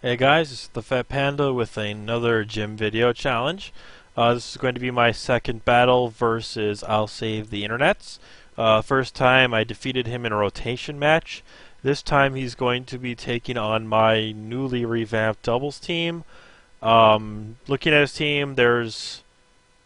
Hey guys, it's the Fat Panda with another gym video challenge. This is going to be my second battle versus Illsavetheinternets. First time I defeated him in a rotation match. This time he's going to be taking on my newly revamped doubles team. Looking at his team, there's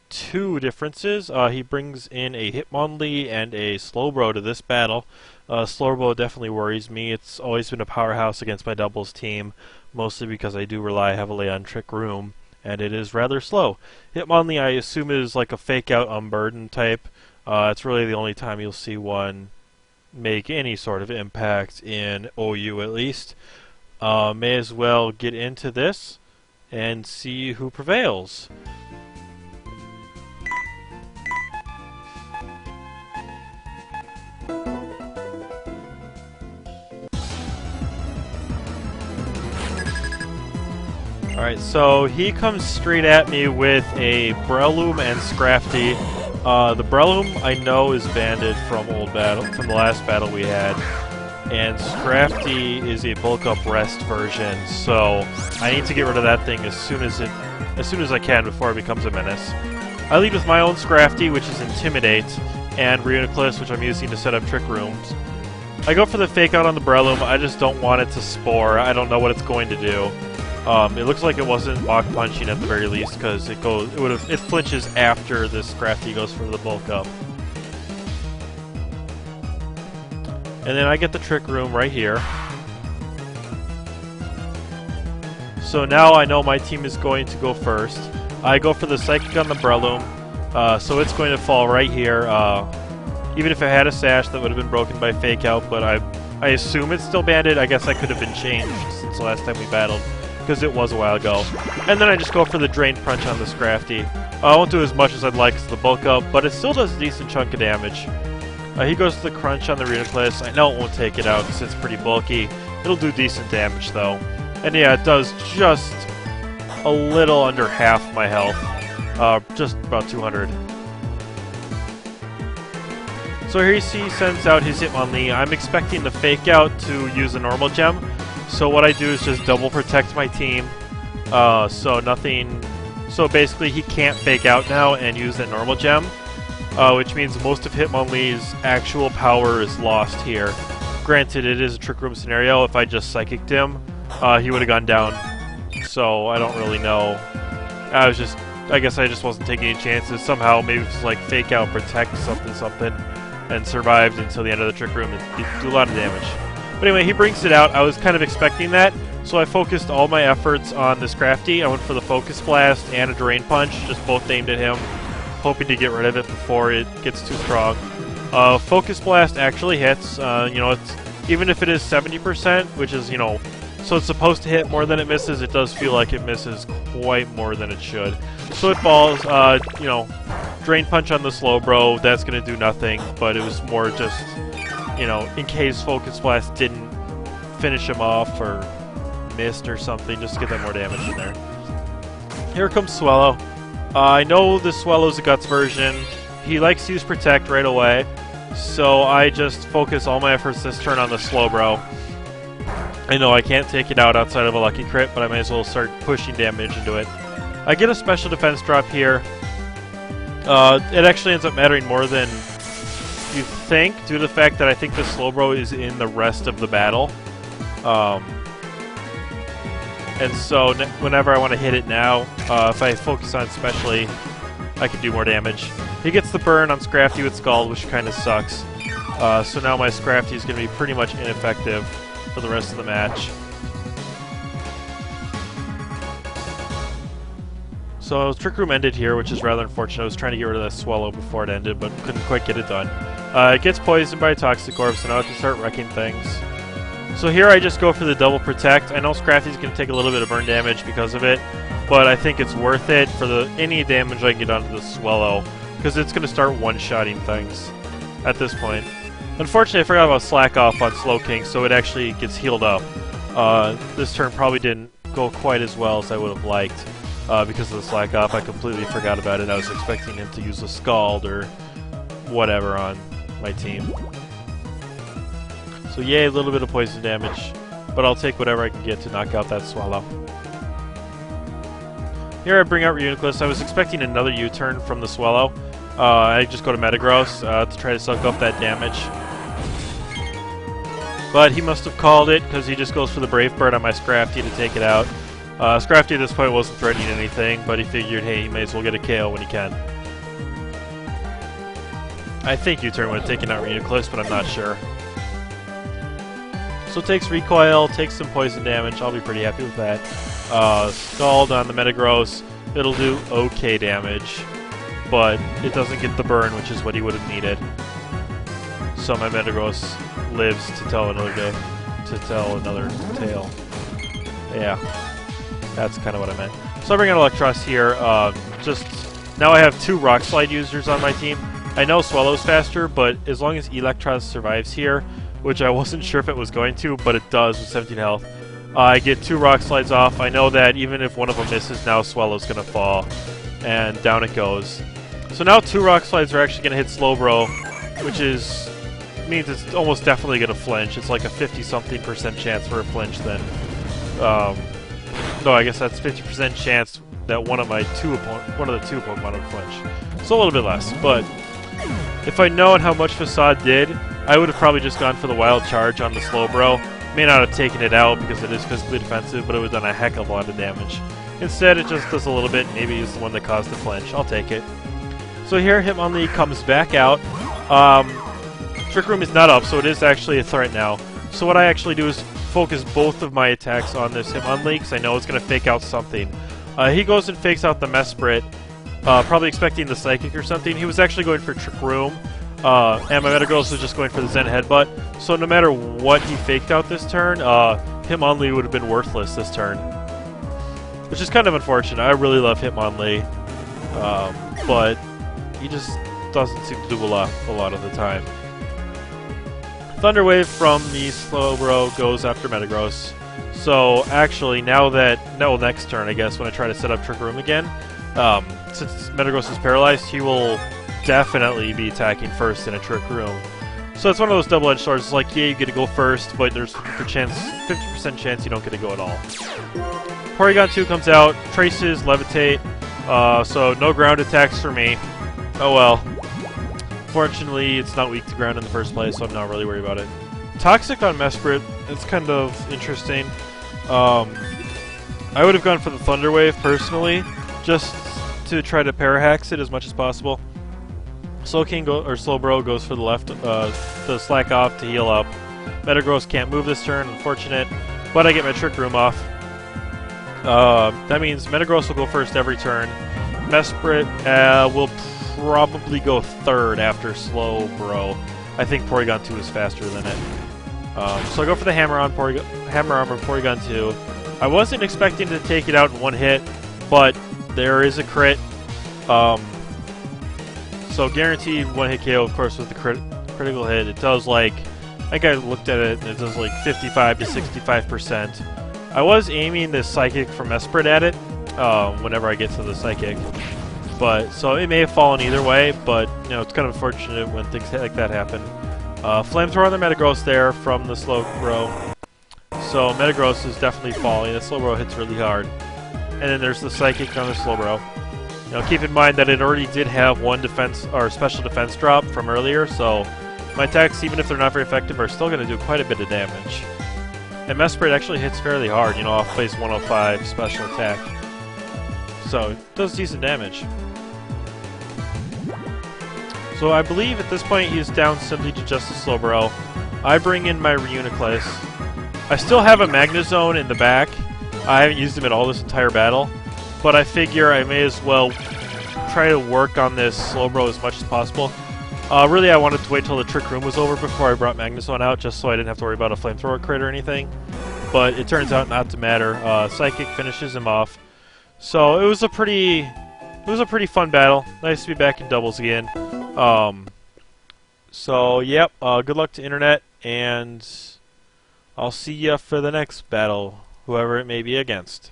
two differences. He brings in a Hitmonlee and a Slowbro to this battle. Slowbro definitely worries me. It's always been a powerhouse against my doubles team, mostly because I do rely heavily on Trick Room, and it is rather slow. Hitmonlee, I assume, is like a fake-out unburden type. It's really the only time you'll see one make any sort of impact in OU, at least. May as well get into this and see who prevails. Alright, so he comes straight at me with a Breloom and Scrafty. The Breloom I know is banded from the last battle we had, and Scrafty is a bulk up rest version, so I need to get rid of that thing as soon as I can before it becomes a menace. I lead with my own Scrafty, which is Intimidate, and Reuniclus, which I'm using to set up Trick Rooms. I go for the fake out on the Breloom. I just don't want it to spore. I don't know what it's going to do. It looks like it wasn't block punching at the very least, because it flinches after this Scrafty goes for the bulk up. And then I get the Trick Room right here. So now I know my team is going to go first. I go for the Psychic on the Breloom, so it's going to fall right here. Even if it had a sash, that would have been broken by fake out, but I assume it's still banded. I guess I could have been changed since the last time we battled, because it was a while ago. And then I just go for the Drain Punch on the Scrafty. I won't do as much as I'd like as the bulk up, but it still does a decent chunk of damage. He goes to the Crunch on the Reuniclus. I know it won't take it out because it's pretty bulky. It'll do decent damage though. And yeah, it does just a little under half my health. Just about 200. So here you see he sends out his Hitmonlee. I'm expecting the fake out to use a normal gem. So what I do is just double protect my team, so basically he can't fake out now and use that normal gem, which means most of Hitmonlee's actual power is lost here. Granted, it is a Trick Room scenario. If I just Psychicked him, he would have gone down, so I don't really know. I guess I just wasn't taking any chances. Somehow, maybe it's like fake out, protect something, and survived until the end of the Trick Room and do a lot of damage. But anyway, he brings it out. I was kind of expecting that, so I focused all my efforts on this Scrafty. I went for the Focus Blast and a Drain Punch, just both aimed at him, hoping to get rid of it before it gets too strong. Focus Blast actually hits. It's even if it is 70%, which is, so it's supposed to hit more than it misses, it does feel like it misses quite more than it should. So it falls, Drain Punch on the Slowbro, that's going to do nothing, but it was more just, in case Focus Blast didn't finish him off or missed or something, just to get that more damage in there. Here comes Swellow. I know the Swellow's a Guts version. He likes to use Protect right away, so I just focus all my efforts this turn on the Slowbro. I know I can't take it out outside of a Lucky Crit, but I might as well start pushing damage into it. I get a Special Defense drop here. It actually ends up mattering more than you think, due to the fact that I think the Slowbro is in the rest of the battle. And so whenever I want to hit it now, if I focus on Specially, I can do more damage. He gets the burn on Scrafty with Scald, which kind of sucks. So now my Scrafty is going to be pretty much ineffective for the rest of the match. So Trick Room ended here, which is rather unfortunate. I was trying to get rid of that Swellow before it ended, but couldn't quite get it done. It gets poisoned by a Toxic Orb, so now it can start wrecking things. So here I just go for the double protect. I know Scrafty's going to take a little bit of burn damage because of it, but I think it's worth it for any damage I can get onto the Swellow, because it's going to start one-shotting things at this point. Unfortunately, I forgot about Slack Off on Slowking, so it actually gets healed up. This turn probably didn't go quite as well as I would have liked. Because of the Slack Off, I completely forgot about it. I was expecting him to use a Scald or whatever on my team. So yay, a little bit of poison damage. but I'll take whatever I can get to knock out that Swallow. Here I bring out Reuniclus. I was expecting another U-turn from the Swallow. I just go to Metagross to try to suck up that damage. But he must have called it, because he just goes for the Brave Bird on my Scrafty to take it out. Scrafty at this point wasn't threatening anything, but he figured, hey, he may as well get a KO when he can. I think U-turn would have taken out Reuniclus, but I'm not sure. So takes Recoil, takes some poison damage. I'll be pretty happy with that. Scald on the Metagross. It'll do okay damage, but it doesn't get the burn, which is what he would have needed. So my Metagross lives to tell another tale. Yeah, that's kind of what I meant. So I bring out Electros here. Just now I have 2 Rock Slide users on my team. I know Swallow's faster, but as long as Electros survives here, which I wasn't sure if it was going to, but it does with 17 health, I get 2 Rock Slides off. I know that even if one of them misses, now Swallow's going to fall, and down it goes. So now 2 Rock Slides are actually going to hit Slowbro, which means it's almost definitely going to flinch. It's like a 50-something% chance for a flinch then. No, I guess that's 50% chance that one of the 2 Pokemon would flinch. So a little bit less, but if I'd known how much Facade did, I would have probably just gone for the Wild Charge on the Slowbro. May not have taken it out because it is physically defensive, but it would have done a heck of a lot of damage. Instead, it just does a little bit. Maybe it's the one that caused the flinch. I'll take it. So here, Hitmonlee comes back out. Trick Room is not up, so it is actually a threat now. So what I actually do is focus both of my attacks on this Hitmonlee, because I know it's going to fake out something. He goes and fakes out the Mesprit, probably expecting the Psychic or something. He was actually going for Trick Room, and my Metagross was just going for the Zen Headbutt. So no matter what he faked out this turn, Hitmonlee would have been worthless this turn. Which is kind of unfortunate. I really love Hitmonlee, but he just doesn't seem to do a lot of the time. Thunder Wave from the Slowbro goes after Metagross. So actually, next turn, I guess, when I try to set up Trick Room again, since Metagross is paralyzed, he will definitely be attacking first in a Trick Room. So it's one of those double-edged swords. It's like, yeah, you get to go first, but there's 50% chance you don't get to go at all. Porygon 2 comes out, traces, levitate, so no ground attacks for me. Oh well. Fortunately, it's not weak to ground in the first place, so I'm not really worried about it. Toxic on Mesprit, it's kind of interesting. I would have gone for the Thunder Wave personally, just to try to Parahax it as much as possible. Slowbro goes for the left, the Slack off to heal up. Metagross can't move this turn, unfortunate, but I get my Trick Room off. That means Metagross will go first every turn. Mesprit will probably go third after Slowbro. I think Porygon 2 is faster than it. So I go for the Hammer Arm Porygon 2. I wasn't expecting to take it out in one hit, but there is a crit. So guaranteed one-hit KO, of course, with the critical hit. It does like, I think I looked at it, and it does like 55 to 65%. I was aiming this Psychic from Mesprit at it whenever I get to the Psychic. But so it may have fallen either way, but you know, it's kind of unfortunate when things like that happen. Flamethrower on the Metagross there from the Slowbro. So Metagross is definitely falling. The Slowbro hits really hard. And then there's the Psychic on the Slowbro. You know, keep in mind that it already did have one defense or special defense drop from earlier, so my attacks, even if they're not very effective, are still going to do quite a bit of damage. And Mesprit actually hits fairly hard, you know, off base 105 special attack. So it does decent damage. So I believe at this point he is down simply to just a Slowbro. I bring in my Reuniclus. I still have a Magnezone in the back. I haven't used him at all this entire battle, but I figure I may as well try to work on this Slowbro as much as possible. Really, I wanted to wait till the Trick Room was over before I brought Magnezone out, just so I didn't have to worry about a Flamethrower crit or anything. But it turns out not to matter. Psychic finishes him off. So it was a pretty fun battle. Nice to be back in doubles again. So yep, good luck to Internet, and I'll see ya for the next battle, whoever it may be against.